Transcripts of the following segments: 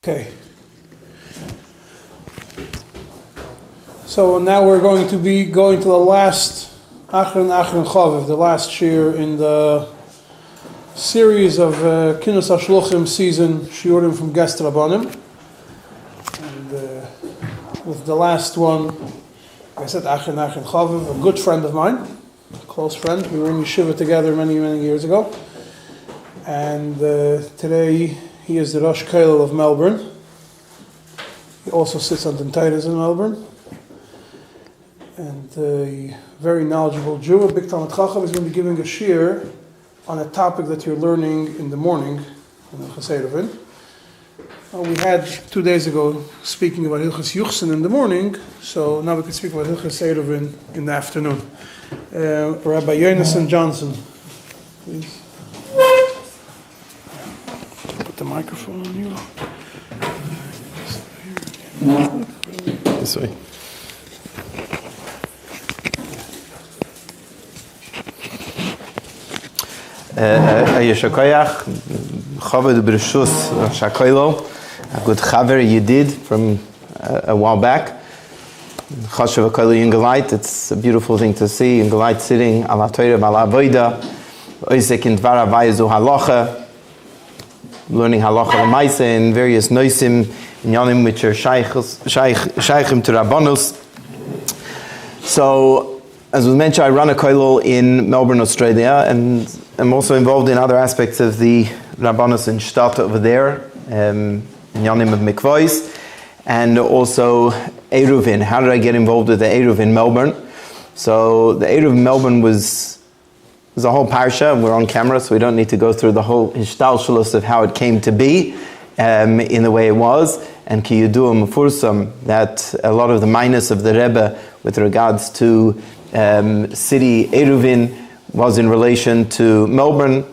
Okay. So now we're going to be going to the last Achron Chaviv, the last Shiur in the series of Kinus HaShluchim season, Shiurim from Guest Rabbanim. And with the last one, like I said, Achron Chaviv, a good friend of mine, a close friend. We were in yeshiva together many years ago. And today he is the Rosh Kollel of Melbourne. He also sits on Tentaitis in Melbourne. And a very knowledgeable Jew, a big Talmid Chacham, is going to be giving a shiur on a topic that you're learning in the morning in Hilchos Eruvin. We had 2 days ago speaking about Hilchos Yonason in the morning, so now we can speak about Hilchos Eruvin in the afternoon. Rabbi Yonason Johnson, please. Put the microphone on you. This way. Yeshakoyach, Chavod B'Rishus Shakoilo, a good chaver you did from a while back. Chashav Akoilo Yingalite, it's a beautiful thing to see. Yingalite sitting ala Torah ala Avoda, Oisek in Dvar Avayazu Halacha, learning Halacha L'Maisa in various noisim, in Yonim which are shaychim to Rabbanus. So, as was mentioned, I run a kollel in Melbourne, Australia, and I'm also involved in other aspects of the Rabbanus and Shtat over there, in Yonim of Mikvois, and also eruvin. How did I get involved with the Eruv in Melbourne? So the Eruv in Melbourne was a whole parsha. We're on camera, so we don't need to go through the whole hishtalshalos of how it came to be in the way it was. And ki yudua mefursam, that a lot of the minus of the Rebbe with regards to city eruvin was in relation to Melbourne.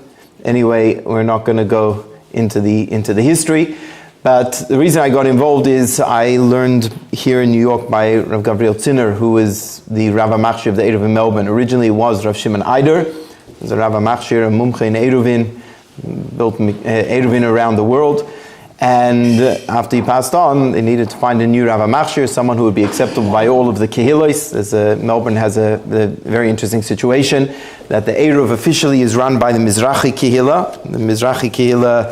Anyway, we're not going to go into the history, but the reason I got involved is I learned here in New York by Rav Gabriel Zinner, who is the Rav Machshir of the Eruv in Melbourne. Originally it was Rav Shimon Eider, who was a Rav Machshir, a mumche in eruvin, built eruvin around the world. And after he passed on, they needed to find a new Rav Machshir, someone who would be acceptable by all of the Kehillos. Melbourne has a very interesting situation that the Eruv officially is run by the Mizrahi Kehillah. The Mizrahi Kehillah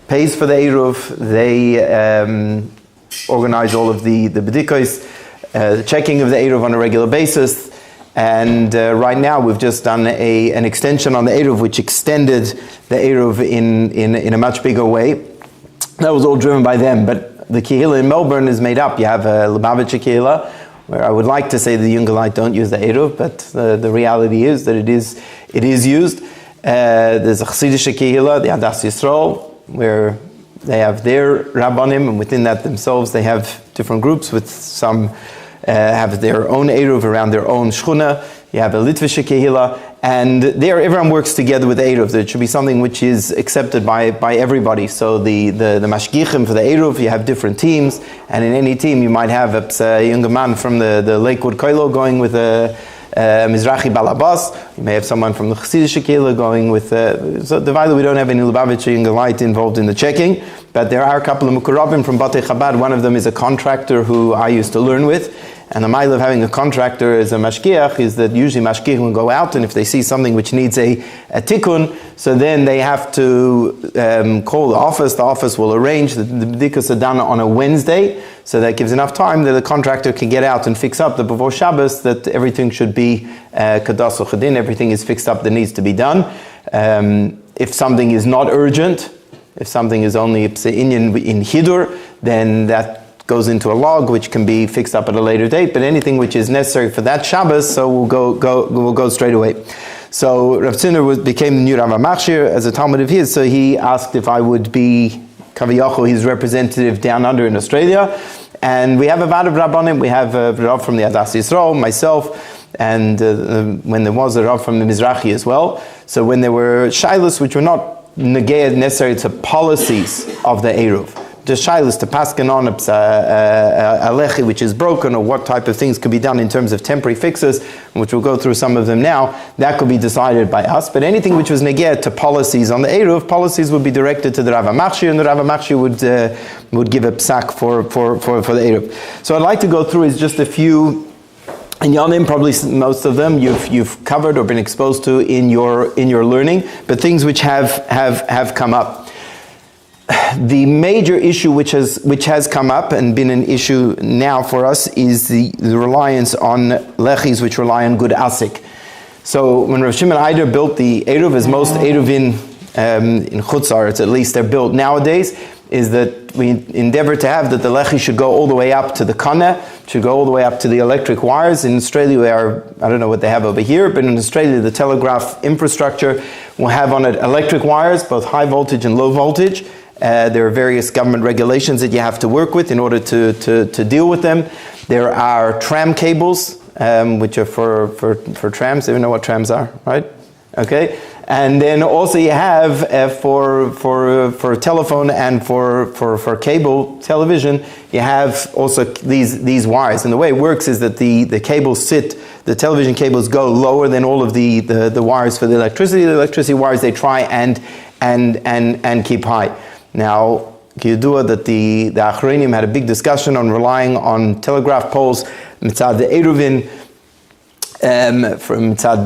pays for the Eruv. They organize all of the bedikos, the checking of the Eruv on a regular basis. And right now we've just done an extension on the Eruv, which extended the Eruv in a much bigger way. That was all driven by them, but the Kehillah in Melbourne is made up. You have a Lubavitcher Kehillah, where I would like to say the Yungalite don't use the Eruv, but the reality is that it is used. There's a Chassidish Kehillah, the Adas Yisrael, where they have their Rabbanim, and within that themselves they have different groups with some have their own Eruv around their own Shchuna. You have a Litvische Kehillah, and there everyone works together with the Eruv. There should be something which is accepted by everybody. So the Mashgichim for the Eruv, you have different teams, and in any team you might have a younger man from the Lakewood Koilo going with a Mizrahi Balabas. You may have someone from the Chassidish Kehillah going with so divided. We don't have any Lubavitcher Yungalite involved in the checking, but there are a couple of Mukarabim from Batei Chabad. One of them is a contractor who I used to learn with. And the mile of having a contractor as a mashgiach is that usually mashgiach will go out, and if they see something which needs a tikkun, so then they have to call the office will arrange. The bedikas are done on a Wednesday, so that gives enough time that the contractor can get out and fix up the before Shabbos, that everything should be kadas uchadin, everything is fixed up that needs to be done. If something is not urgent, if something is only in hidur, then that goes into a log which can be fixed up at a later date, but anything which is necessary for that Shabbos, so we'll go straight away. So Rav Zinner became the new Rav Machshir as a Talmud of his, so he asked if I would be Kaviyachol, his representative down under in Australia. And we have a Vad of Rabbanim, we have a Rav from the Adas Yisrael, myself, and when there was a Rav from the Mizrahi as well. So when there were shilos which were not negayed necessary to policies of the Eruv, just shilas to paskin on a lechi which is broken, or what type of things could be done in terms of temporary fixes, which we'll go through some of them now, that could be decided by us. But anything which was neged to policies on the Eruv, policies would be directed to the Rav HaMachshir, and the Rav HaMachshir would give a psak for the Eruv. So I'd like to go through is just a few. And Yonim, probably most of them you've covered or been exposed to in your learning, but things which have come up. The major issue which has come up and been an issue now for us is the reliance on lechis which rely on good asik. So when Rav Shimon Eider built the Eruv, as most eruvin in Chutz La'aretz at least they're built nowadays, is that we endeavor to have that the lechi should go all the way up to the kana, should go all the way up to the electric wires. In Australia, I don't know what they have over here, but in Australia, the telegraph infrastructure will have on it electric wires, both high voltage and low voltage. There are various government regulations that you have to work with in order to deal with them. There are tram cables, which are for trams. You know what trams are, right? Okay. And then also you have for telephone and for cable television, you have also these wires. And the way it works is that the cables the television cables go lower than all of the wires for the electricity. The electricity wires they try and keep high. Now, Kiyudua that the Achronim had a big discussion on relying on telegraph poles, mitzad the eruvin, from Tzad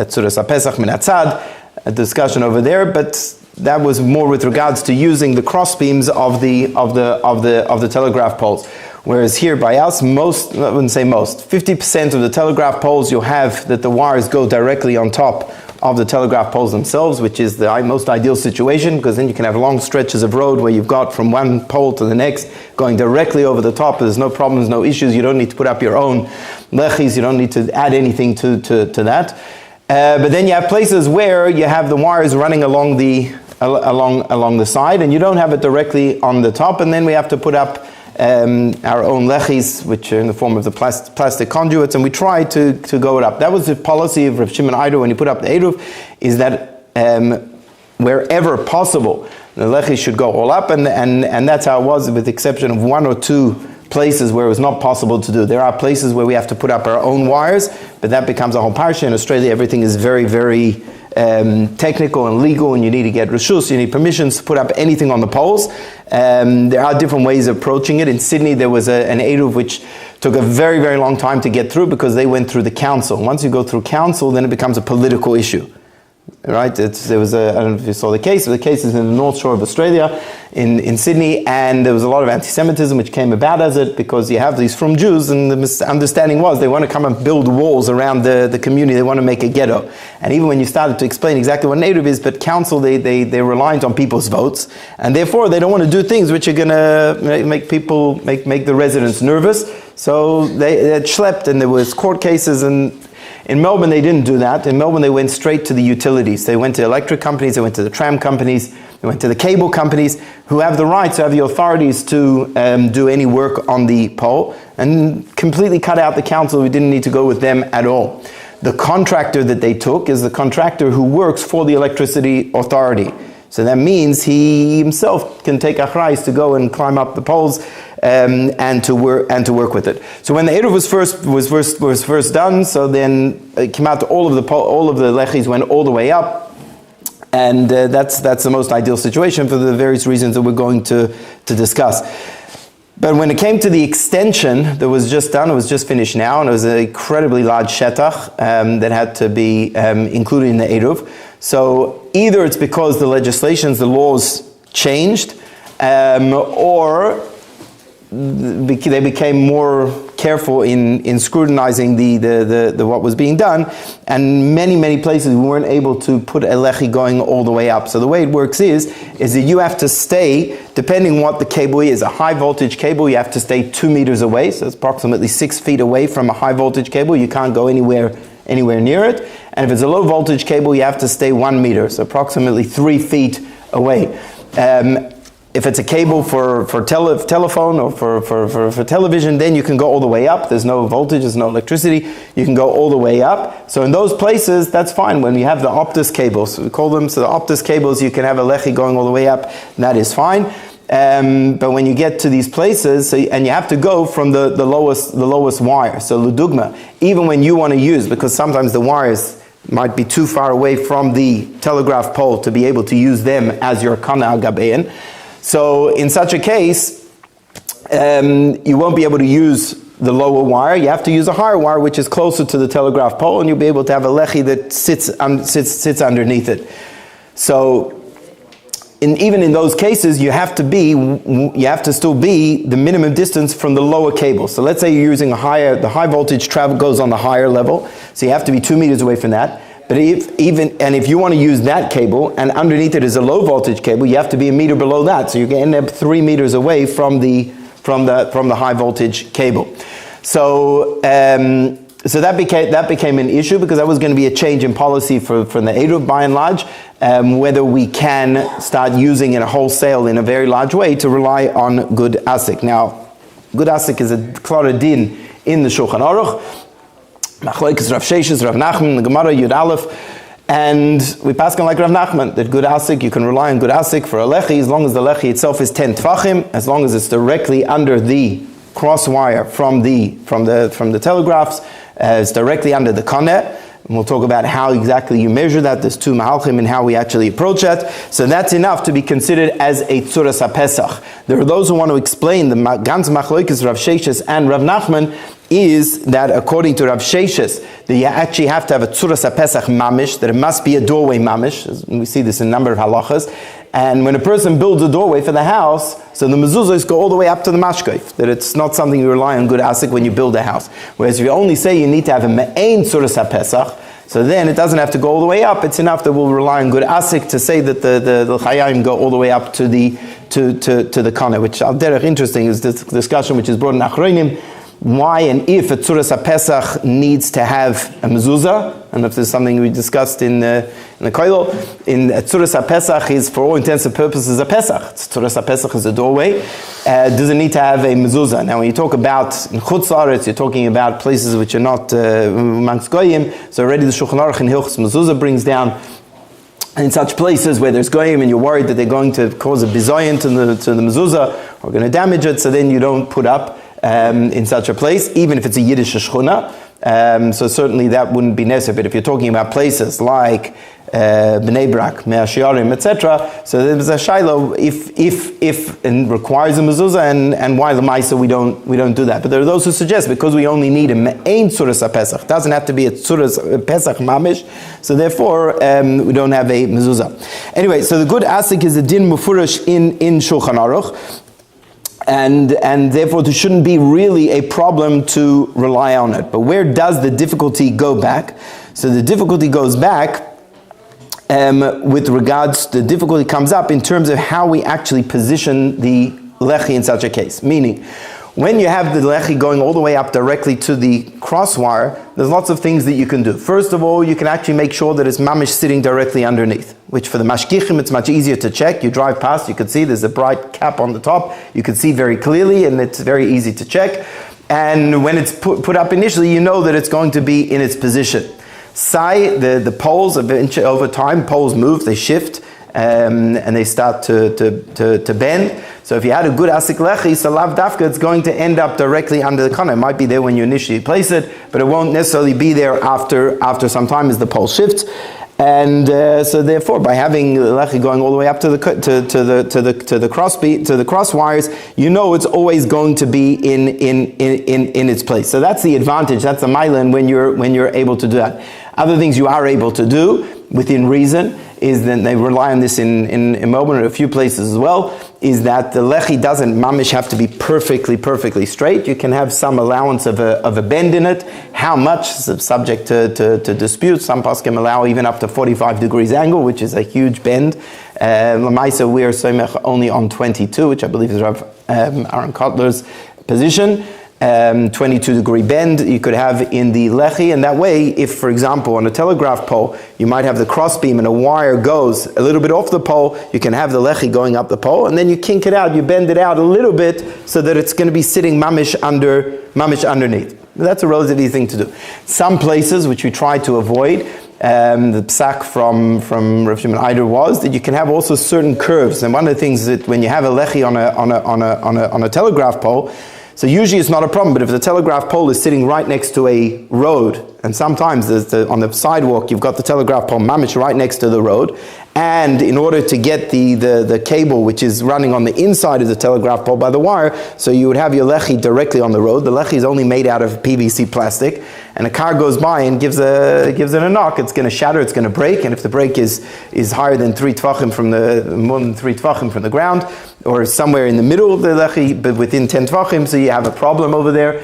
Tzuras HaPesach Min HaTzad, a discussion over there, but that was more with regards to using the cross beams of the telegraph poles. Whereas here by us, I wouldn't say most, 50% of the telegraph poles you'll have that the wires go directly on top of the telegraph poles themselves, which is the most ideal situation, because then you can have long stretches of road where you've got from one pole to the next going directly over the top. There's no problems, no issues. You don't need to put up your own lechis. You don't need to add anything to that. But then you have places where you have the wires running along the side, and you don't have it directly on the top, and then we have to put up our own lechis, which are in the form of the plastic conduits, and we try to go it up. That was the policy of Rav Shimon Eider when he put up the Eruv, is that wherever possible, the lechis should go all up, and that's how it was, with the exception of one or two places where it was not possible to do. There are places where we have to put up our own wires, but that becomes a whole parsha. In Australia, everything is very, very technical and legal, and you need to get reshus, you need permissions to put up anything on the poles. There are different ways of approaching it. In Sydney, there was an Eruv which took a very, very long time to get through because they went through the council. Once you go through council, then it becomes a political issue. Right? I don't know if you saw the case. The case is in the North Shore of Australia, in Sydney, and there was a lot of anti-Semitism which came about as it, because you have these from Jews, and the misunderstanding was they want to come and build walls around the community. They want to make a ghetto. And even when you started to explain exactly what Eruv is, but council, they're reliant on people's votes, and therefore they don't want to do things which are going to make the residents nervous. So they had schlepped, and there was court cases, and in Melbourne, they didn't do that. In Melbourne, they went straight to the utilities. They went to electric companies, they went to the tram companies, they went to the cable companies, who have the rights, who have the authorities to do any work on the pole, and completely cut out the council. We didn't need to go with them at all. The contractor that they took is the contractor who works for the electricity authority. So that means he himself can take achrayus to go and climb up the poles and to work with it. So when the Eruv was first done, so then it came out all of the lechis went all the way up, and that's the most ideal situation for the various reasons that we're going to discuss. But when it came to the extension that was just done, it was just finished now, and it was an incredibly large shetach that had to be included in the Eruv. So either it's because the laws changed, or they became more careful in scrutinizing the what was being done, and many places we weren't able to put a lechi going all the way up. So the way it works is that you have to stay, depending what the cable is. A high voltage cable, you have to stay 2 meters away, so it's approximately 6 feet away from a high voltage cable. You can't go anywhere near it. And if it's a low voltage cable, you have to stay 1 meter, so approximately 3 feet away. If it's a cable for telephone or for television, then you can go all the way up. There's no voltage, there's no electricity. You can go all the way up. So in those places, that's fine. When you have the optus cables, we call them, so the optus cables, you can have a lechi going all the way up. That is fine. But when you get to these places, and you have to go from the lowest wire. So ludugma, even when you want to use, because sometimes the wires might be too far away from the telegraph pole to be able to use them as your kana agabein. So in such a case, you won't be able to use the lower wire. You have to use a higher wire, which is closer to the telegraph pole, and you'll be able to have a lechi that sits underneath it. So even in those cases, you have to still be the minimum distance from the lower cable. So let's say you're using the high voltage travel goes on the higher level, so you have to be 2 meters away from that. But if you want to use that cable, and underneath it is a low voltage cable, you have to be a meter below that. So you can end up 3 meters away from the high voltage cable. So that became an issue, because that was going to be a change in policy from the Eruv by and large, whether we can start using it wholesale in a very large way to rely on good asik. Now, good asik is a klara din in the Shulchan Aruch. Machlokes Rav Sheshes, Rav Nachman, the Gemara Yud Aleph, and we pass on like Rav Nachman that good asik, you can rely on good asik for a lechi as long as the lechi itself is 10 tfachim, as long as it's directly under the cross wire from the telegraphs, it's directly under the koneh. And we'll talk about how exactly you measure that. There's two mahalchim and how we actually approach that. So that's enough to be considered as a tzuras HaPesach. There are those who want to explain the ganz machlokes Rav Sheshes and Rav Nachman is that according to Rav Sheshes, that you actually have to have a tzuras HaPesach mamish, that it must be a doorway mamish. We see this in a number of halachas. And when a person builds a doorway for the house, so the mezuzahs go all the way up to the mashkoif, that it's not something you rely on good asik when you build a house. Whereas if you only say you need to have a me'ain tzuras HaPesach, so then it doesn't have to go all the way up. It's enough that we'll rely on good asik to say that the chayayim go all the way up to the kana, which al derech interesting is this discussion which is brought in Achronim. Why and if a tzuras HaPesach needs to have a mezuzah, and if there's something we discussed in the koilel, in tzuras HaPesach is for all intents and purposes a Pesach. Tzuras HaPesach is a doorway. Does it need to have a mezuzah? Now when you talk about in Chutz La'aretz, you're talking about places which are not amongst goyim, so already the Shulchan Aruch in Hilchos Mezuzah brings down in such places where there's goyim and you're worried that they're going to cause a bizoyin to the mezuzah or going to damage it, so then you don't put up in such a place, even if it's a Yiddish shchuna. So certainly that wouldn't be necessary. But if you're talking about places like Bnei Brak, Mea Shearim, etc., so there's a shiloh if and requires a mezuzah, and why the Maisa we don't do that. But there are those who suggest because we only need a me'ain tzuras HaPesach, doesn't have to be a tzuras Pesach mamish, so therefore we don't have a mezuzah. Anyway, so the good asik is a din mufurish in Shulchan Aruch. And therefore there shouldn't be really a problem to rely on it. But where does the difficulty go back? So the difficulty goes back with regards, the difficulty comes up in terms of how we actually position the lechi in such a case. Meaning, when you have the lechi going all the way up directly to the crosswire, there's lots of things that you can do. First of all, you can actually make sure that it's mamish sitting directly underneath, which for the mashgichim it's much easier to check. You drive past, you can see there's a bright cap on the top, you can see very clearly, and it's very easy to check. And when it's put up initially, you know that it's going to be in its position. The poles, over time, poles move, they shift, and they start to bend. So if you had a good asik lechi, so lav dafka, it's going to end up directly under the kana. It might be there when you initially place it, but it won't necessarily be there after some time as the pole shifts. And so therefore, by having the lechi going all the way up to the cross wires, you know it's always going to be in its place. So that's the advantage. That's the mailan when you're able to do that. Other things you are able to do within reason is that they rely on this in Melbourne and a few places as well, is that the lechi doesn't mamish have to be perfectly straight. You can have some allowance of a bend in it. How much is subject to dispute. Some poskim allow even up to 45 degrees angle, which is a huge bend. Lamaisa, we are soimech only on 22, which I believe is Rav Aaron Kotler's position. 22 degree bend you could have in the lechi, and that way, if for example on a telegraph pole you might have the crossbeam and a wire goes a little bit off the pole, you can have the lechi going up the pole, and then you kink it out, you bend it out a little bit so that it's going to be sitting mamish underneath. That's a relatively easy thing to do. Some places which we try to avoid the psak from Rav Shimon Eider was that you can have also certain curves. And one of the things that when you have a lechi on a telegraph pole, so usually it's not a problem, but if the telegraph pole is sitting right next to a road, and sometimes on the sidewalk you've got the telegraph pole mamish right next to the road, and in order to get the cable which is running on the inside of the telegraph pole by the wire, so you would have your lechi directly on the road. The lechi is only made out of PVC plastic, and a car goes by and gives it a knock, it's going to shatter, it's going to break, and if the break is higher than more than 3 tvachim from the ground, or somewhere in the middle of the lechi, but within 10 tvachim, so you have a problem over there.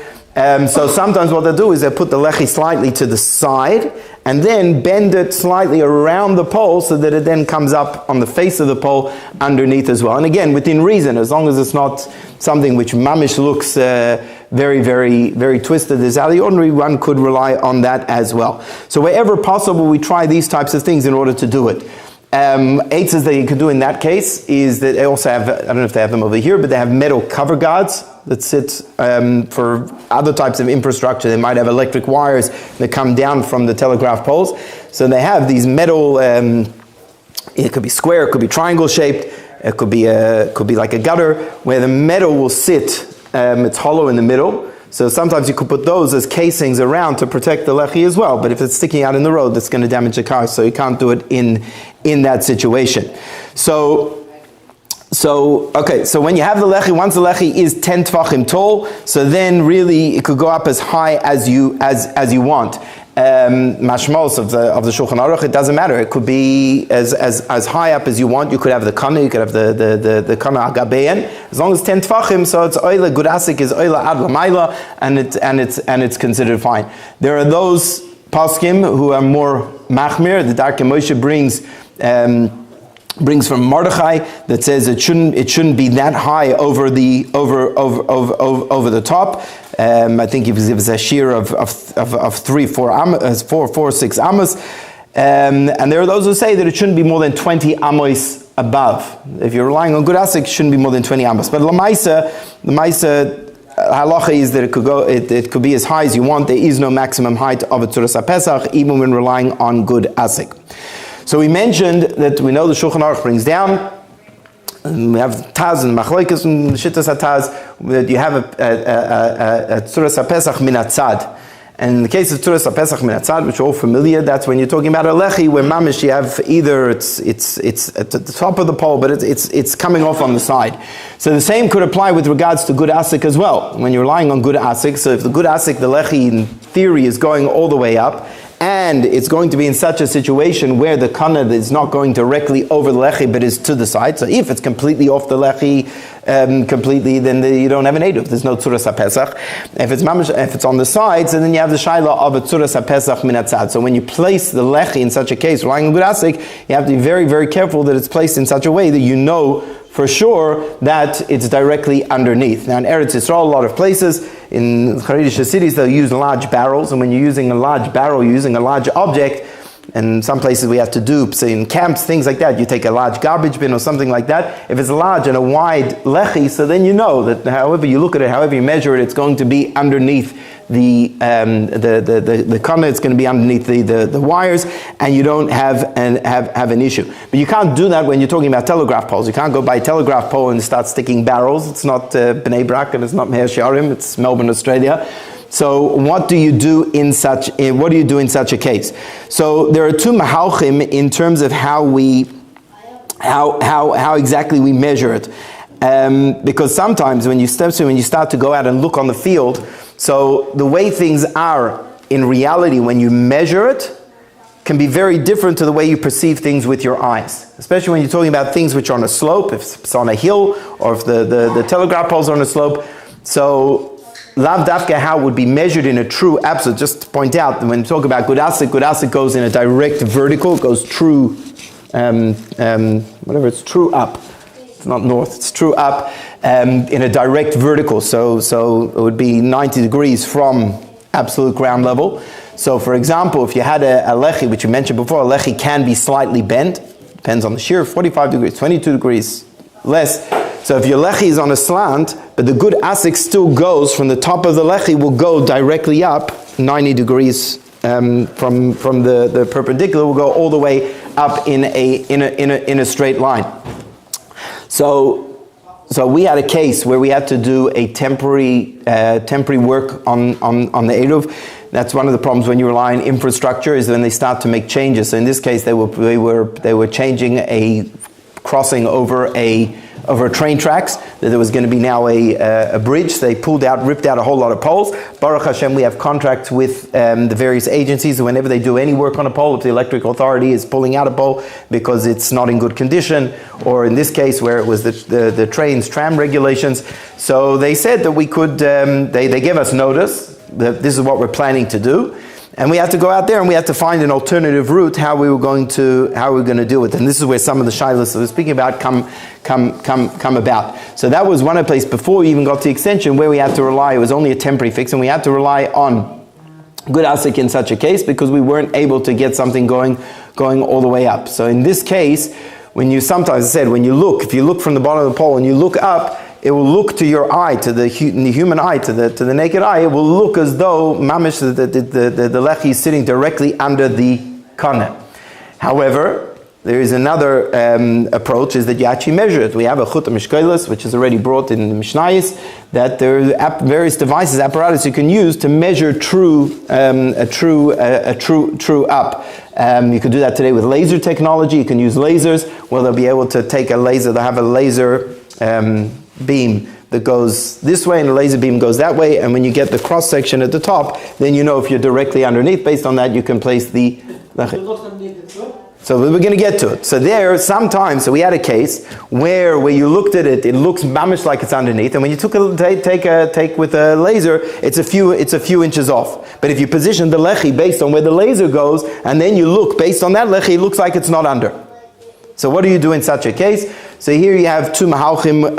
So sometimes what they do is they put the lechi slightly to the side and then bend it slightly around the pole so that it then comes up on the face of the pole underneath as well. And again, within reason, as long as it's not something which mamish looks very, very, very twisted, as out of the ordinary, one could rely on that as well. So wherever possible, we try these types of things in order to do it. Eitzes that you could do in that case is that they also have, I don't know if they have them over here, but they have metal cover guards that sit for other types of infrastructure. They might have electric wires that come down from the telegraph poles. So they have these metal, it could be square, it could be triangle shaped, it could be like a gutter where the metal will sit, it's hollow in the middle. So sometimes you could put those as casings around to protect the lechi as well. But if it's sticking out in the road, that's going to damage the car. So you can't do it in that situation. So when you have the lechi, once the lechi is 10 tvachim tall, so then really it could go up as high as you want. Mashmos of the Shulchan Aruch, it doesn't matter. It could be as high up as you want. You could have the kana, you could have the kana agabein. As long as 10 tvachim, so it's oila gudasik is oila ad lamayla, and it's considered fine. There are those paskim who are more machmir. The Darkei Moshe brings from Mordechai that says it shouldn't be that high over the top. I think it was a shiur of 4 or 6 amos, and there are those who say that it shouldn't be more than 20 amos above. If you're relying on good asik, it shouldn't be more than 20 amos. But the Maisa halacha is that it could be as high as you want. There is no maximum height of a tzuras HaPesach, even when relying on good asik. So we mentioned that we know the Shulchan Aruch brings down, and we have Taz and Machlokes and Shittas HaTaz, that you have a Tzuras HaPesach min hatzad. And in the case of Tzuras HaPesach min hatzad, which we're all familiar, that's when you're talking about a lechi, where mamish you have either it's at the top of the pole, but it's coming off on the side. So the same could apply with regards to good asik as well. When you're relying on good asik, so if the good asik, the lechi in theory is going all the way up, and it's going to be in such a situation where the kana is not going directly over the lechi, but is to the side. So if it's completely off the lechi, then you don't have an eruv. There's no tzuras HaPesach. If it's on the sides, and then you have the shaila of a tzuras HaPesach min hatzad. So when you place the lechi in such a case, relying on good asik, you have to be very, very careful that it's placed in such a way that you know for sure that it's directly underneath. Now in Eretz Yisrael, a lot of places, in Haredish cities, they'll use large barrels, and when you're using a large barrel, you're using a large object, and some places we have to do, say in camps, things like that, you take a large garbage bin or something like that. If it's large and a wide lechi, so then you know that however you look at it, however you measure it, it's going to be underneath the kana, it's going to be underneath the wires, and you don't have an issue. But you can't do that when you're talking about telegraph poles. You can't go buy a telegraph pole and start sticking barrels. It's not Bnei Brak, and it's not Meher Shiurim, it's Melbourne, Australia. So what do you do in such a case? So there are two mahalchim in terms of how exactly we measure it. Because sometimes when you start to go out and look on the field, so the way things are in reality when you measure it can be very different to the way you perceive things with your eyes. Especially when you're talking about things which are on a slope, if it's on a hill, or if the telegraph poles are on a slope. So lav dafka how it would be measured in a true absolute. Just to point out that when you talk about good asik goes in a direct vertical, it goes true, it's true up. It's not north, it's true up in a direct vertical. So it would be 90 degrees from absolute ground level. So for example, if you had a lechi, which you mentioned before, a lechi can be slightly bent, depends on the shear, 45 degrees, 22 degrees, less. So if your lechi is on a slant, but the good asik still goes from the top of the lechi, will go directly up 90 degrees the perpendicular will go all the way up in a straight line. So we had a case where we had to do a temporary work on the Eruv. That's one of the problems when you rely on infrastructure, is when they start to make changes. So in this case, they were changing a crossing over train tracks. That there was going to be now a bridge. So they ripped out a whole lot of poles. Baruch Hashem, we have contracts with the various agencies. Whenever they do any work on a pole, if the electric authority is pulling out a pole because it's not in good condition, or in this case where it was the tram regulations, so they said that we could. They gave us notice that this is what we're planning to do. And we had to go out there and we had to find an alternative route how we were going to deal with it. And this is where some of the shilas that we're speaking about come about. So that was one place before we even got to the extension where we had to rely. It was only a temporary fix, and we had to rely on good asik in such a case because we weren't able to get something going all the way up. So in this case, if you look from the bottom of the pole and you look up, it will look to your eye, to the human eye, to the naked eye. It will look as though mamish the lechi is sitting directly under the kana. However, there is another approach, is that you actually measure it. We have a chut mishkelis, which is already brought in the Mishnayos, that there are various devices, apparatus you can use to measure a true up. You can do that today with laser technology. You can use lasers, where they'll be able to take a laser. They'll have a laser beam that goes this way and the laser beam goes that way, and when you get the cross section at the top, then you know if you're directly underneath. Based on that, you can place the. So we're going to get to it. So there, sometimes, so we had a case where you looked at it, it looks mamish like it's underneath, and when you take with a laser, it's a few inches off. But if you position the lechi based on where the laser goes, and then you look based on that lechi, it looks like it's not under. So what do you do in such a case? So here you have two mahalchim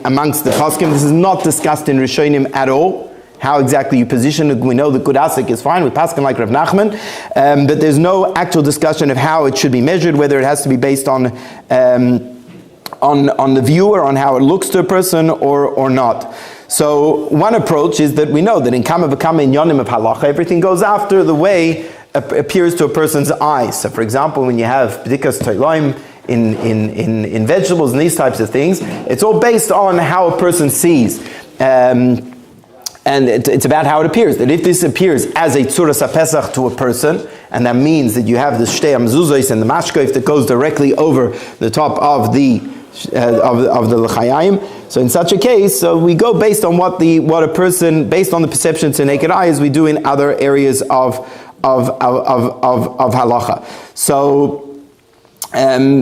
amongst the poskim. This is not discussed in Rishonim at all. How exactly you position it. We know the good asik is fine with paskin like Rav Nachman, but there's no actual discussion of how it should be measured, whether it has to be based on the viewer, on how it looks to a person or not. So one approach is that we know that in kama v'kama in yonim of halacha, everything goes after the way appears to a person's eyes. So for example, when you have b'dikas toilaim in vegetables and these types of things, it's all based on how a person sees. And it's about how it appears. That if this appears as a tzuras pesach to a person, and that means that you have the shtei mezuzos and the mashkoif that goes directly over the top of the l'chayim. So in such a case, we go based on what a person, based on the perception to naked eye, as we do in other areas of halacha.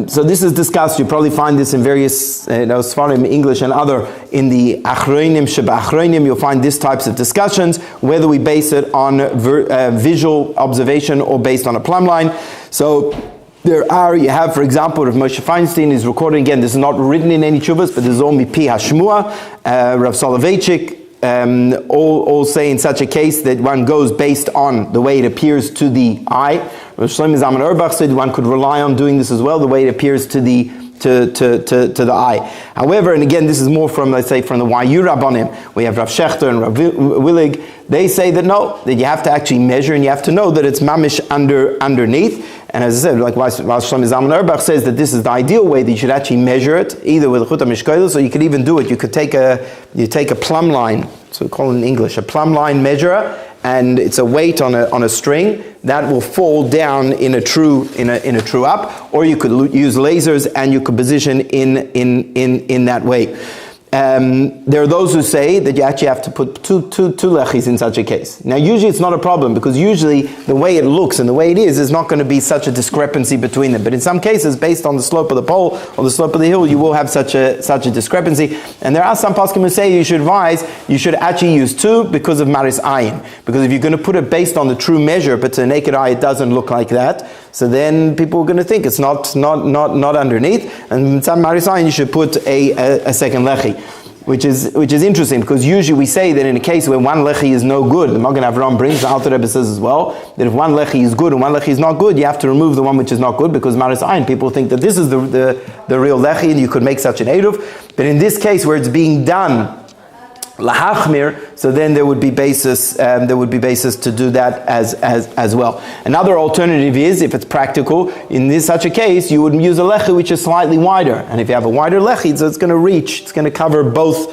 So this is discussed. You probably find this in various Sfarim, English and other, in the Achronim, Sheba Achronim, you'll find these types of discussions, whether we base it on visual observation or based on a plumb line. So you have, for example, Rav Moshe Feinstein is recording, again, this is not written in any chuvas, but this is all mipi hashmua, Rav Soloveitchik, all say in such a case that one goes based on the way it appears to the eye. Rav Shlomo Zalman Auerbach said one could rely on doing this as well, the way it appears to the eye. However, and again, this is more from, let's say, from the YU Rabbanim. We have Rav Shechter and Rav Willig. They say that no, that you have to actually measure and you have to know that it's mamish underneath. And as I said, like Shlomo Zalman Auerbach says that this is the ideal way that you should actually measure it, either with a chut mishkolos, or you could even do it. You could take a plumb line, so we call it in English, a plumb line measurer, and it's a weight on a string that will fall down in a true up, or you could use lasers and you could position in that way. There are those who say that you actually have to put two lechis in such a case. Now, usually it's not a problem because usually the way it looks and the way it is not going to be such a discrepancy between them. But in some cases, based on the slope of the pole or the slope of the hill, you will have such a discrepancy. And there are some poskim who say you should actually use two because of maris ayin. Because if you're going to put it based on the true measure, but to the naked eye it doesn't look like that, so then people are going to think it's not underneath. And some maris ayin you should put a second lechi. Which is interesting, because usually we say that in a case where one lechi is no good, the Magen Avraham brings, the Alter Rebbe says as well, that if one lechi is good and one lechi is not good, you have to remove the one which is not good, because maris ayin, people think that this is the real lechi and you could make such an eruv. But in this case where it's being done lahachmir, so then there would be basis to do that as well. Another alternative is, if it's practical, in such a case, you would use a lechi which is slightly wider, and if you have a wider lechi, so it's going to cover both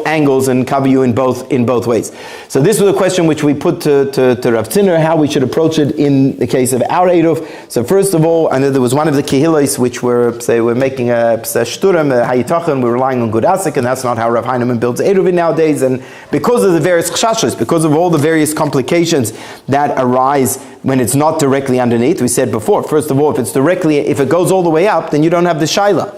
angles and cover you in both ways. So this was a question which we put to Rav Zinner, how we should approach it in the case of our Eruv. So first of all, I know there was one of the kehilos which we're making a shturim, a hayitachan, we're relying on good asik, and that's not how Rav Heinemann builds Eruvin nowadays. And because of the various chashashos, because of all the various complications that arise when it's not directly underneath, we said before, first of all, if it goes all the way up, then you don't have the shaila.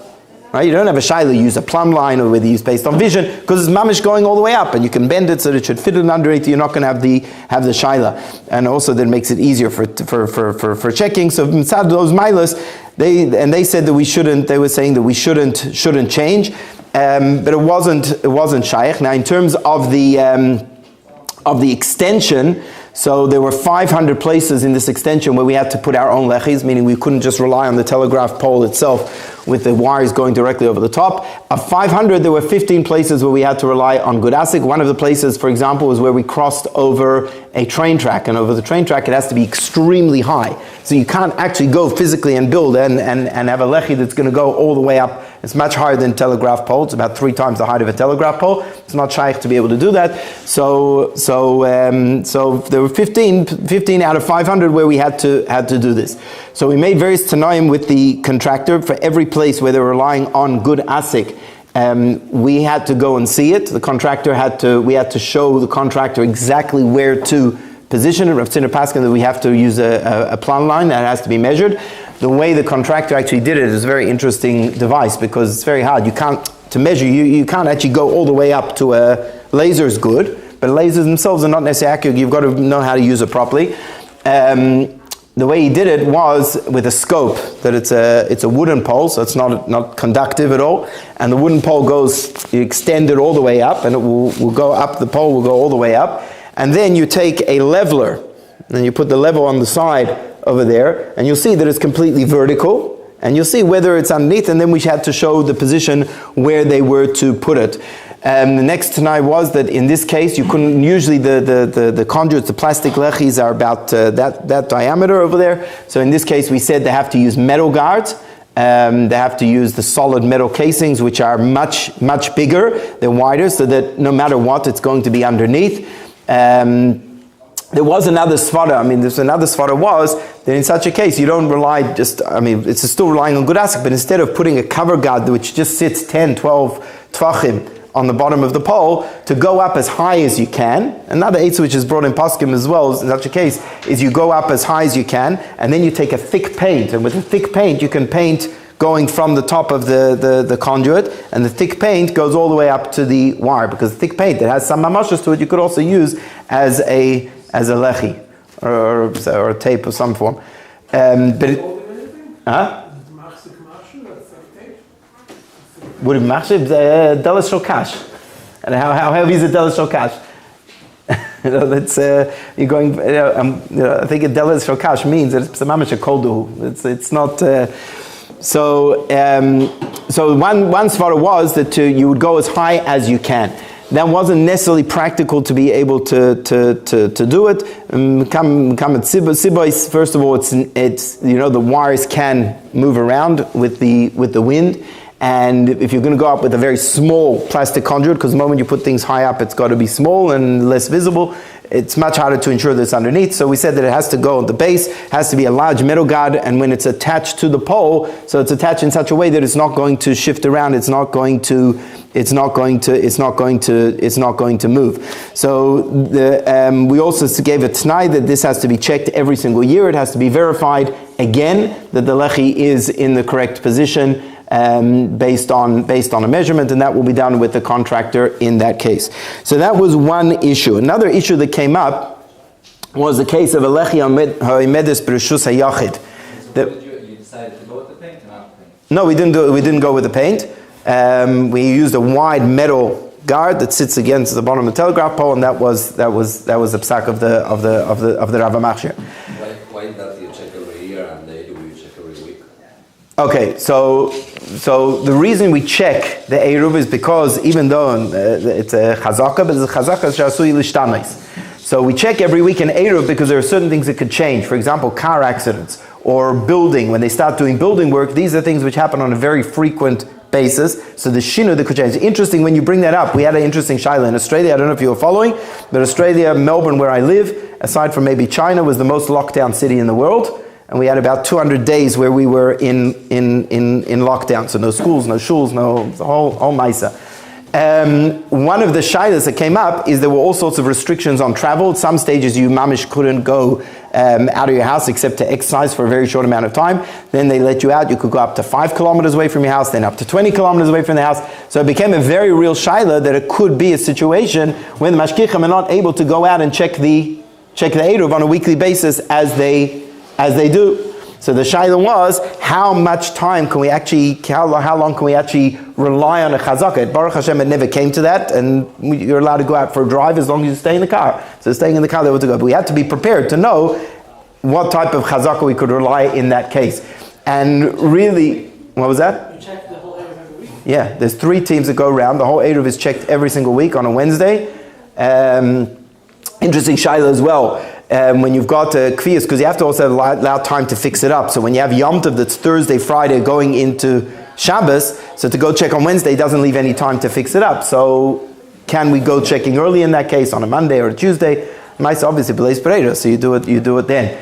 Right? You don't have a shaila, you use a plumb line, or whether you use based on vision, because it's mamish going all the way up, and you can bend it so that it should fit it underneath. You're not going to have the shaila, and also that makes it easier for checking. So inside those milas, they said that we shouldn't. They were saying that we shouldn't change, but it wasn't shaykh. Now in terms of the extension. So there were 500 places in this extension where we had to put our own lechis, meaning we couldn't just rely on the telegraph pole itself with the wires going directly over the top. Of 500, there were 15 places where we had to rely on gudasik. One of the places, for example, was where we crossed over a train track, and over the train track it has to be extremely high. So you can't actually go physically and build and have a lechi that's going to go all the way up. It's much higher than telegraph pole. It's about 3 times the height of a telegraph pole. It's not shaykh to be able to do that. So there were 15 out of 500 where we had to do this. So we made various tanaim with the contractor for every place where they were relying on good asik. We had to go and see it. We had to show the contractor exactly where to position it. Rav Zinner Paskin that we have to use a plan line that has to be measured. The way the contractor actually did it is a very interesting device, because it's very hard. You can't actually go all the way up to a laser is good, but lasers themselves are not necessarily accurate. You've got to know how to use it properly. The way he did it was with a scope, that it's a wooden pole, so it's not conductive at all, and the wooden pole you extend it all the way up, and it will go up, the pole will go all the way up, and then you take a leveler, and you put the level on the side over there, and you'll see that it's completely vertical, and you'll see whether it's underneath, and then we had to show the position where they were to put it. The next tonight was that in this case you couldn't, usually the conduits, the plastic lechis are about that diameter over there. So in this case we said they have to use metal guards. They have to use the solid metal casings, which are much bigger, they're wider, so that no matter what, it's going to be underneath. There was another svara. Another svara was that in such a case you don't rely it's still relying on good asik, but instead of putting a cover guard which just sits 10, 12 tvachim on the bottom of the pole, to go up as high as you can. Another eitzah which is brought in Poskim as well in such a case is you go up as high as you can, and then you take a thick paint, and with a thick paint you can paint going from the top of the conduit, and the thick paint goes all the way up to the wire, because the thick paint that has some mamashas to it you could also use as a lechi or a tape of some form. Would it machshib delas shokash? And how heavy is a delas shokash? That's you're going. I think a delas shokash means that it's a mamash a koldu. It's not. So one svara was that you would go as high as you can. That wasn't necessarily practical to be able to do it. First of all, it's the wires can move around with the wind. And if you're going to go up with a very small plastic conduit, because the moment you put things high up, it's got to be small and less visible, it's much harder to ensure that it's underneath. So we said that it has to go at the base, has to be a large metal guard, and when it's attached to the pole, so it's attached in such a way that it's not going to shift around, it's not going to move. So we also gave a t'nai that this has to be checked every single year. It has to be verified again that the lechi is in the correct position. Based on a measurement, and that will be done with the contractor in that case. So that was one issue. Another issue that came up was the case of a lechi ha'imedis b'reshus hayachid. You decided to go with the paint or not the paint? No, we didn't go with the paint. We used a wide metal guard that sits against the bottom of the telegraph pole, and that was the psak of the Rav Machshir. Why that you check every year and they do you check every week? Okay, so So the reason we check the Eruv is because even though it's a chazaka, but it's a chazaka shasui l'shtanos. So we check every week an Eruv because there are certain things that could change. For example, car accidents or building. When they start doing building work, these are things which happen on a very frequent basis. So the shinu that could change. Interesting when you bring that up. We had an interesting shaila in Australia. I don't know if you were following, but Australia, Melbourne, where I live, aside from maybe China, was the most locked down city in the world. And we had about 200 days where we were in lockdown. So no schools, no shuls, no whole maisa. One of the shilas that came up is there were all sorts of restrictions on travel. At some stages you mamish couldn't go out of your house except to exercise for a very short amount of time. Then they let you out. You could go up to 5 kilometers away from your house, then up to 20 kilometers away from the house. So it became a very real shaila that it could be a situation when the mashkichim are not able to go out and check the Eruv on a weekly basis as they do. So the shaila was, how much time can we actually, how long can we actually rely on a chazaka? Baruch Hashem, it never came to that, and you're allowed to go out for a drive as long as you stay in the car. So staying in the car, they were to go. But we had to be prepared to know what type of chazaka we could rely in that case. And really, what was that? You check the whole Eruv every week? Yeah, there's 3 teams that go around. The whole Eruv is checked every single week on a Wednesday. Interesting shaila as well. When you've got kfiyas, because you have to also allow time to fix it up. So when you have Yom Tov that's Thursday, Friday going into Shabbos, so to go check on Wednesday doesn't leave any time to fix it up. So can we go checking early in that case on a Monday or a Tuesday? Mice obviously B'leis Pereira, so you do it then.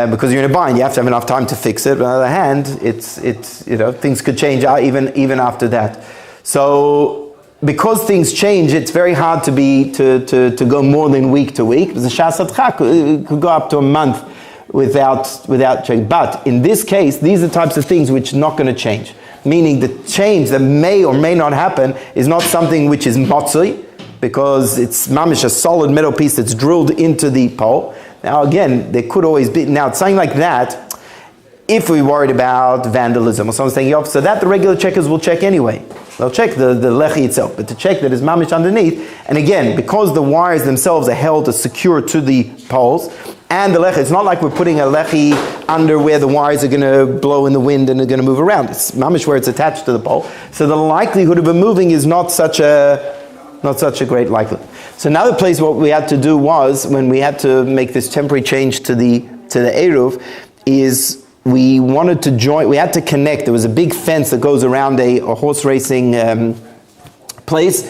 Because you're in a bind, you have to have enough time to fix it. But on the other hand, it's things could change even after that. So because things change, it's very hard to go more than week to week. The Shas Adchak could go up to a month without checking. But in this case, these are the types of things which are not going to change. Meaning the change that may or may not happen is not something which is motzui, because it's mamish, a solid metal piece that's drilled into the pole. Now again, there could always be, now something like that, if we're worried about vandalism or someone saying, so that the regular checkers will check anyway. They'll check the lechi itself, but to check that is mamish underneath, and again, because the wires themselves are held to secure to the poles, and the lechi, it's not like we're putting a lechi under where the wires are going to blow in the wind and are going to move around. It's mamish where it's attached to the pole. So the likelihood of it moving is not such a great likelihood. So another place what we had to do was, when we had to make this temporary change to the Eruv, is we had to connect. There was a big fence that goes around a horse racing place,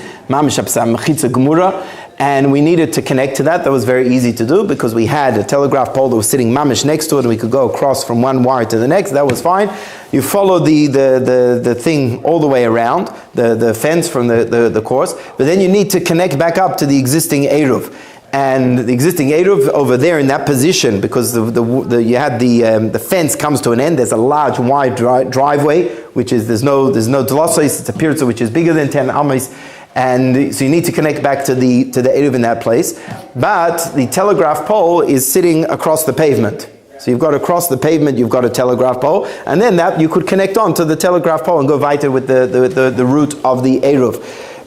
and we needed to connect to that. That was very easy to do because we had a telegraph pole that was sitting mamish next to it, and we could go across from one wire to the next. That was fine. You follow the thing all the way around, the fence from the course, but then you need to connect back up to the existing Eruv. And the existing Eruv over there in that position, because the fence comes to an end. There's a large wide driveway, which is there's no dlosos. It's a pirza which is bigger than 10 amas, and so you need to connect back to the Eruv in that place. But the telegraph pole is sitting across the pavement. So you've got across the pavement, you've got a telegraph pole, and then that you could connect on to the telegraph pole and go weiter with the route of the Eruv.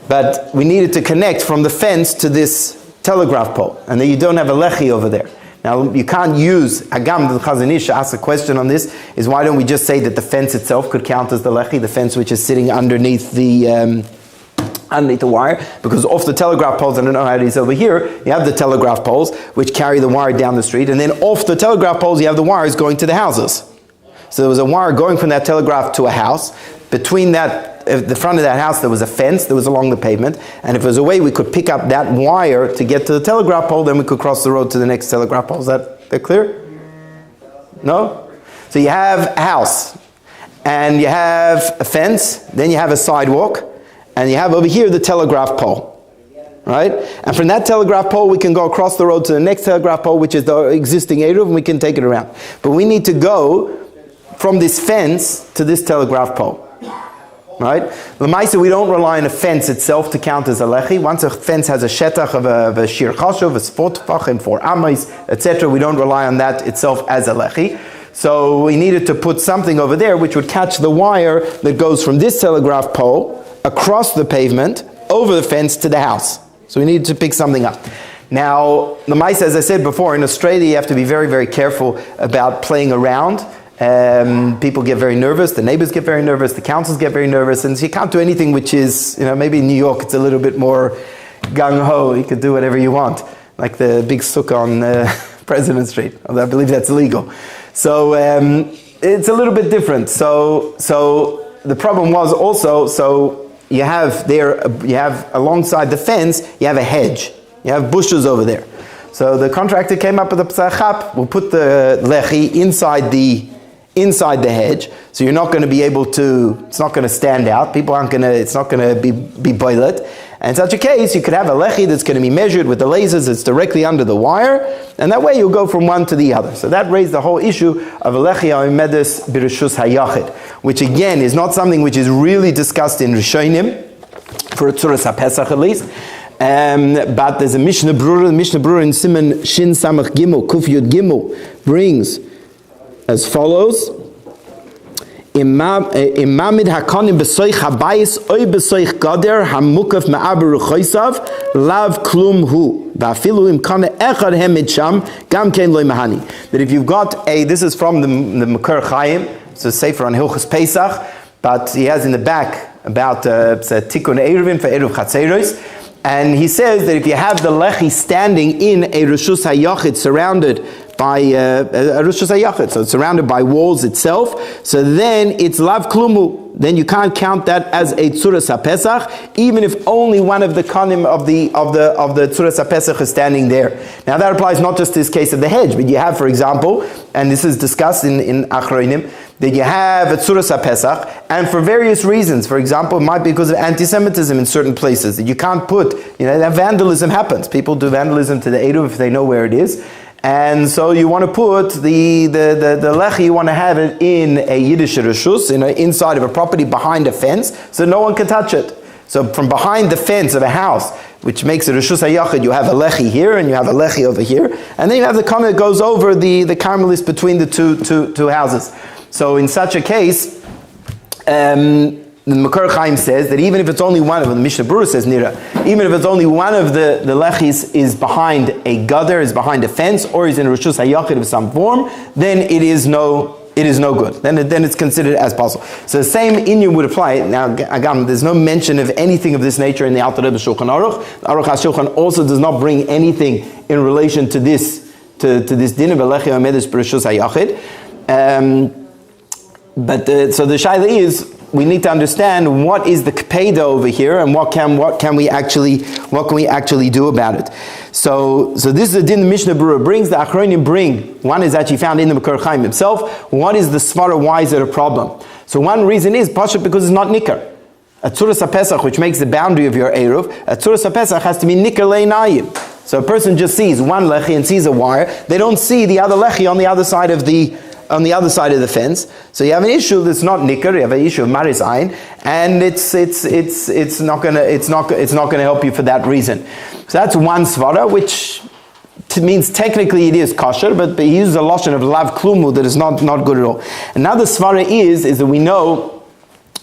But we needed to connect from the fence to this telegraph pole, and then you don't have a lechi over there. Now you can't use Agam. The Chazon Ish asked a question on this: is why don't we just say that the fence itself could count as the lechi, the fence which is sitting underneath the wire? Because off the telegraph poles, I don't know how it is over here, you have the telegraph poles which carry the wire down the street, and then off the telegraph poles you have the wires going to the houses. So there was a wire going from that telegraph to a house. Between that, the front of that house, there was a fence that was along the pavement, and if there was a way we could pick up that wire to get to the telegraph pole, then we could cross the road to the next telegraph pole. Is that clear? No? So you have a house, and you have a fence, then you have a sidewalk, and you have over here the telegraph pole. Right? And from that telegraph pole, we can go across the road to the next telegraph pole, which is the existing Eruv, and we can take it around. But we need to go from this fence to this telegraph pole. Right? L'maisa, we don't rely on a fence itself to count as a lechi. Once a fence has a shetach of a shir chashuv, a sfot and 4 amas, etc., we don't rely on that itself as a lechi. So we needed to put something over there which would catch the wire that goes from this telegraph pole across the pavement, over the fence to the house. So we needed to pick something up. Now, l'maisa, as I said before, in Australia you have to be very, very careful about playing around. People get very nervous, the neighbors get very nervous, the councils get very nervous, and so you can't do anything which is, maybe in New York it's a little bit more gung-ho, you could do whatever you want, like the big sukkah on President Street, although I believe that's illegal. So it's a little bit different. So the problem was also, you have alongside the fence, you have a hedge. You have bushes over there. So the contractor came up with a psachap, we'll put the lechi inside the hedge, so you're not going to be able to, it's not going to stand out, it's not going to be boilet. And in such a case, you could have a lechi that's going to be measured with the lasers, it's directly under the wire, and that way you'll go from one to the other. So that raised the whole issue of a lechi ha'omedes b'reshus hayachid, which again is not something which is really discussed in Rishonim, for a Tzuras HaPesach at least. But there's a Mishnah Brura in Siman Shin Samach Gimel, Kuf Yud Gimel, brings as follows: Imamid hakonim b'soich habayis oy b'soich gader hamukaf ma'aber ruchoisav lav klum hu va'afilu im kana echad hemid sham gam kein loy mahani. That if you've got this is from the Makar Chaim, it's a sefer on Hilchos Pesach, but he has in the back about Tikkun Eruvin for Eruv Chatzeros. And he says that if you have the lechi standing in a Reshus HaYachid surrounded by a Reshus HaYachid, so it's surrounded by walls itself, so then it's lav klumu. Then you can't count that as a Tzuras HaPesach, even if only one of the kanim of the Tzuras HaPesach is standing there. Now that applies not just to this case of the hedge, but you have, for example, and this is discussed in Achronim, that you have a Tzuras HaPesach, and for various reasons, for example, it might be because of anti-Semitism in certain places, that you can't put, that vandalism happens. People do vandalism to the Eruv if they know where it is. And so you want to put the lechi, you want to have it in a Yiddish reshus, inside of a property behind a fence, so no one can touch it. So from behind the fence of a house, which makes it reshus hayachid, you have a lechi here and you have a lechi over here, and then you have the kana that goes over the carmelis between the two houses. So in such a case, the Makar Chaim says that even if it's only one of them, the Mishnah Berurah says Nira, even if it's only one of the lechis is behind a gutter, is behind a fence, or is in a Reshus HaYachid of some form, then it is no good. Then it's considered as possible. So the same inyan would apply. Now, again, there's no mention of anything of this nature in the Alter Rebbe Shulchan Aruch. The Aruch HaShulchan also does not bring anything in relation to this din of lechi ha'omedes b'Reshus HaYachid. So the shaila is, we need to understand what is the kpeda over here and what can we actually do about it. So this is the din the Mishnah Berurah brings. The Achronim bring. One is actually found in the Makar Chaim himself. What is the svara? Why is it a problem? So one reason is pasha because it's not nikar. A Tzuras HaPesach, which makes the boundary of your Eruv, a Tzuras HaPesach has to be nikar le'inayim. So a person just sees one lechi and sees a wire. They don't see the other lechi on the other side of the fence. So you have an issue that's not nikar, you have an issue of maris ayin, and it's not gonna help you for that reason. So that's one svara, which means technically it is kosher, but he uses a lashon of lav klumu that is not good at all. Another svara is that we know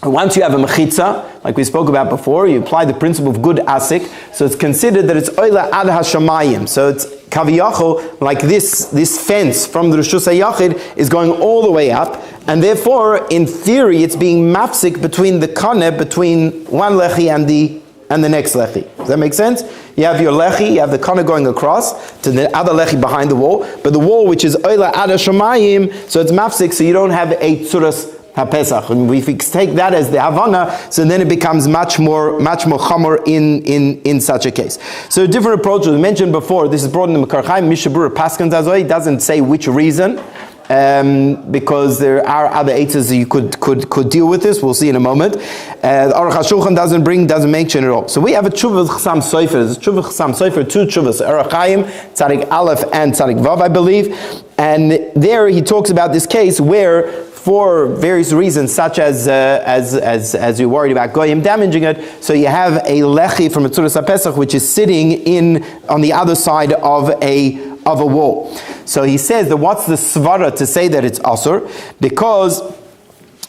once you have a mechitza, like we spoke about before, you apply the principle of good asik, so it's considered that it's oila ad hashamayim. So it's kaviyachol, like this fence from the Reshus HaYachid is going all the way up, and therefore, in theory, it's being mafsik between the kaneh, between one lechi and the next lechi. Does that make sense? You have your lechi, you have the kaneh going across to the other lechi behind the wall, but the wall which is oila ad hashamayim, so it's mafsik, so you don't have a tzuras HaPesach. And if we take that as the Havana, so then it becomes much more chamor in such a case. So different approaches. We mentioned before, this is brought in the Makar Chaim, Mishnah Berurah Paskins Azoi, doesn't say which reason, because there are other eitzes that you could deal with this. We'll see in a moment. The Aruch HaShulchan doesn't mention it all. So we have a Tshuva Chasam Sofer. There's a Tshuva Chasam Sofer, two Tshuvas, Aruch Chaim, Tzadik Aleph and Tzadik Vav, I believe. And there he talks about this case where, for various reasons, such as you're worried about goyim damaging it, so you have a lechi from a Tzuras HaPesach which is sitting on the other side of a wall. So he says that what's the svara to say that it's asur? Because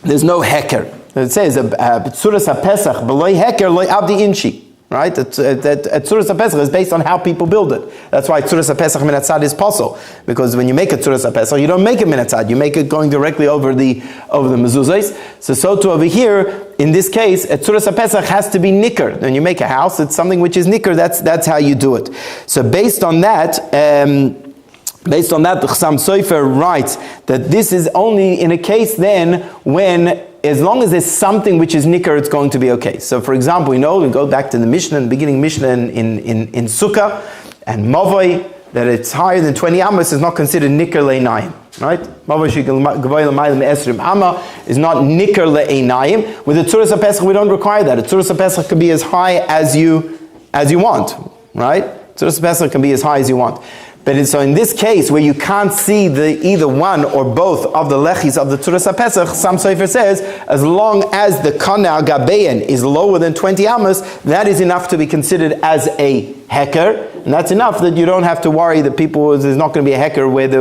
there's no heker. It says Tzuras HaPesach b'loy heker loy abdi inshi. right? Tzuras HaPesach is based on how people build it. That's why Tzuras HaPesach min hatzad is possible, because when you make a Tzuras HaPesach, you don't make it min hatzad, you make it going directly over the mezuzahs. So too over here, in this case, a Tzuras HaPesach has to be nicker. When you make a house, it's something which is nicker. That's how you do it. So based on that, the Chassam Sofer writes that this is only in a case then when, as long as there's something which is nicker, it's going to be okay. So for example, we go back to the Mishnah, the beginning Mishnah in Sukkah and Mavoi, that it's higher than 20 amos is not considered nicker le'inayim, right? Mavoi shegavoy l'mayim esrim amma is not nicker le'inayim. With the Tzuras HaPesach, we don't require that. A Tzuras HaPesach can be as high as you want, right? Tzuras HaPesach can be as high as you want. But so in this case, where you can't see either one or both of the lechis of the Tzuras HaPesach, Sam Sofer says, as long as the kana gabein is lower than 20 amos, that is enough to be considered as a heker, and that's enough that you don't have to worry that there's not going to be a heker where the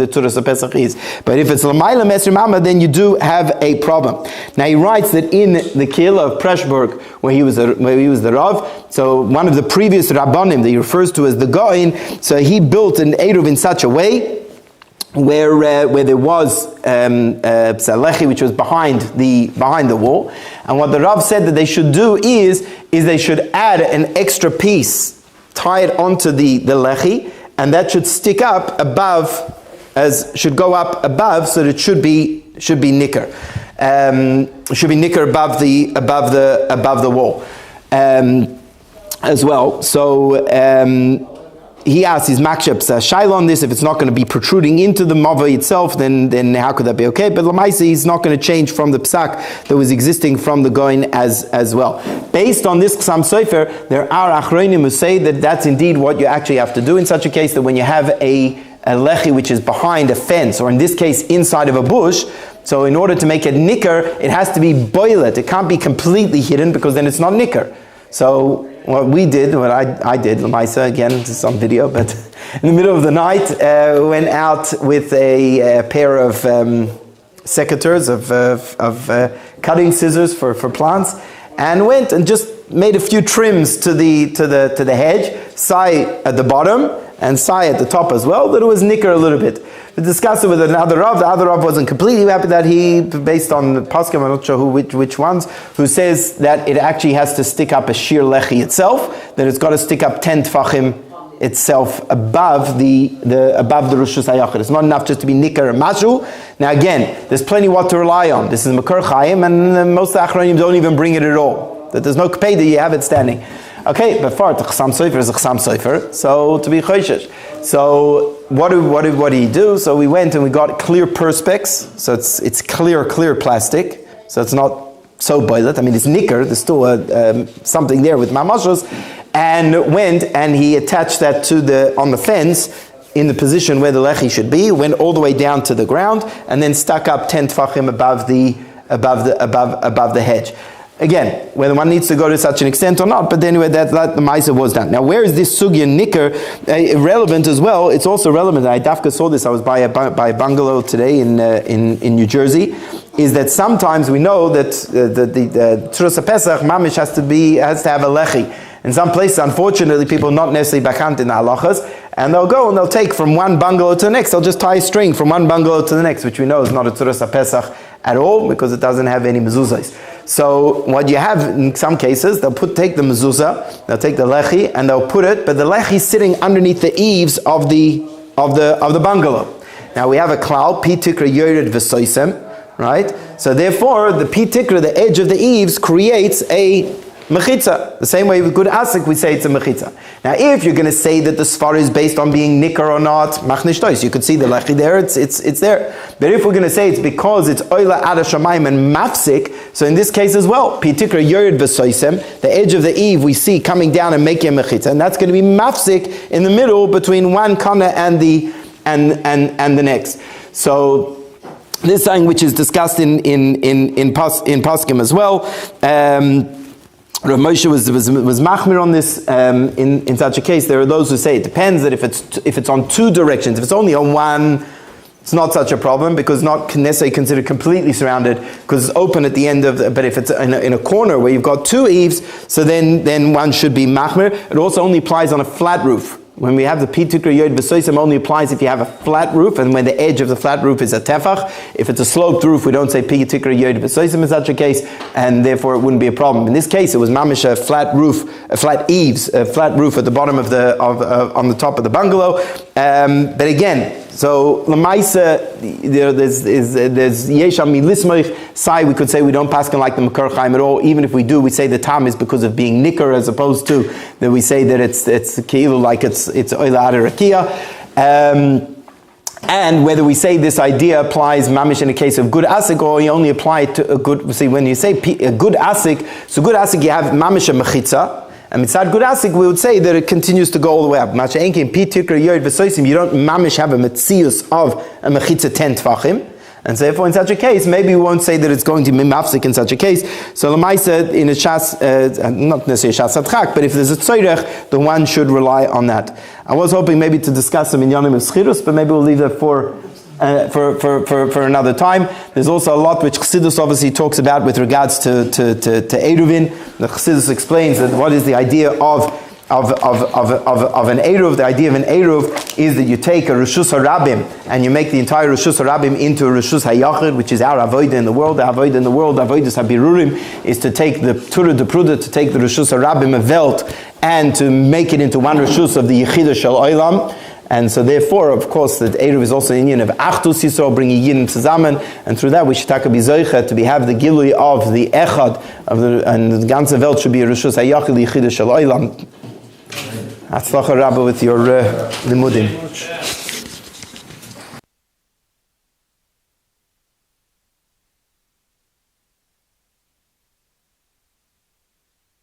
Tzuras HaPesach is. But if it's l'mayla mesrim amma, then you do have a problem. Now he writes that in the Kehillah of Preshburg, where he was the Rav, so one of the previous Rabbanim that he refers to as the Goin, so he built an Eruv in such a way where there was psalechi which was behind the wall, and what the Rav said that they should do is they should add an extra piece, tie it onto the lechi, and that should stick up above, should go up above, so that it should be nicker. Should be nicker above the wall as well. So he asks his makshaps shaila on this. If it's not going to be protruding into the mava itself, then how could that be okay? But l'maisa, he's not going to change from the psak that was existing from the goin as well. Based on this Chassam Sofer, there are achronim who say that that's indeed what you actually have to do in such a case, that when you have a lechi which is behind a fence, or in this case inside of a bush, so in order to make it nicker, it has to be boilet. It can't be completely hidden, because then it's not nicker. So what I did, Lamaisa, again, this is some video, but in the middle of the night, went out with a pair of secateurs of cutting scissors for plants, and went and just made a few trims to the hedge, sai at the bottom and sai at the top as well, that it was nicker a little bit. We discussed it with another Rav. The other Rav wasn't completely happy that he, based on the Paskim, I'm not sure which ones, who says that it actually has to stick up a sheer lechi itself, that it's got to stick up 10 tfachim itself above the Rishus HaYachid. It's not enough just to be nicker and mashu. Now again, there's plenty what to rely on. This is Makar Chaim, and most of the Achronim don't even bring it at all. That there's no kapeda, you have it standing. Okay, but for the Chassam Sofer is a Chassam Sofer, so to be choishesh. So what did he do? So we went and we got clear perspex, so it's clear plastic, so it's not so boilet. I mean, it's nicker, there's still something there with mamashos, and went and he attached that on the fence in the position where the lechi should be, went all the way down to the ground, and then stuck up 10 tfachim above the hedge. Again, whether one needs to go to such an extent or not, but anyway, that the Maisa was done. Now, where is this sugya nicker relevant as well? It's also relevant. I dafka saw this. I was by a bungalow today in New Jersey. Is that sometimes we know that the Tzuras HaPesach mamish has to have a lechi. In some places, unfortunately, people are not necessarily bakant in the halachas, and they'll go and they'll take from one bungalow to the next. They'll just tie a string from one bungalow to the next, which we know is not a Tzuras HaPesach at all, because it doesn't have any mezuzahs. So what you have in some cases, they'll take the mezuzah, they'll take the lechi, and they'll put it, but the lechi is sitting underneath the eaves of the bungalow. Now we have a klal, pi tikra yored v'soisem, right? So therefore, the pi tikra, the edge of the eaves, creates a mechitza. The same way with good asik, we say it's a mechitza. Now, if you're going to say that the sfar is based on being nicker or not, machnishtois, you could see the lechi there, it's there. But if we're going to say it's because it's oila ada shamayim and mafsik, so in this case as well, pitikra yored v'soisem, the edge of the eve we see coming down and making a mechitza, and that's going to be mafsik in the middle between one kana and the next. So this is something which is discussed in Paskim as well. Rav Moshe was machmir on this. In such a case, there are those who say it depends, that if it's on two directions, if it's only on one it's not such a problem because not necessarily considered completely surrounded because it's open at the end of but if it's in a corner where you've got two eaves, so then one should be machmir. It also only applies on a flat roof. When we have the pitikra yod v'soisim, only applies if you have a flat roof and when the edge of the flat roof is a tefach. If it's a sloped roof, we don't say pitikra yod v'soisim in such a case, and therefore it wouldn't be a problem. In this case, it was mamish a flat roof, a flat eaves, a flat roof at the bottom of on the top of the bungalow. But again, so lemaisa, there's yesham milismoich sai. We could say we don't paskin like the Makar Chaim at all. Even if we do, we say the tam is because of being nicker, as opposed to that we say that it's keilu like it's oila rakia. And whether we say this idea applies mamish in a case of good asik, or you only apply it to a good. See, when you say a good asik, so good asik you have mamish a mechitza. And mitzad good asik, we would say that it continues to go all the way up. You don't mamish have a metzius of a mechitza 10 tfachim. And so therefore in such a case, maybe we won't say that it's going to be mimafsik in such a case. So l'maisa in a shas, not necessarily shas adchak, but if there's a tzoyrech, then one should rely on that. I was hoping maybe to discuss some inyanim of schirus, but maybe we'll leave that for another time. There's also a lot which Chassidus obviously talks about with regards to eruvin. The Chassidus explains that what is the idea of an eruv. The idea of an eruv is that you take a reshus harabim and you make the entire reshus harabim into a reshus hayachid, which is our avodah in the world. The avodah in the world, avodas habirurim, is to take the tura de pruda, to take the reshus harabim a velt and to make it into one reshus of the yichida shel olam. And so therefore, of course, that Eruv is also an union of Achdus Yisrael, bringing Yidden zusammen, and through that we should be zoicha to have the gilui of the Echad, and the ganze Welt should be a Rishus HaYachid Yichida Shel Olam. Hatzlacha Rabbi with your limudim.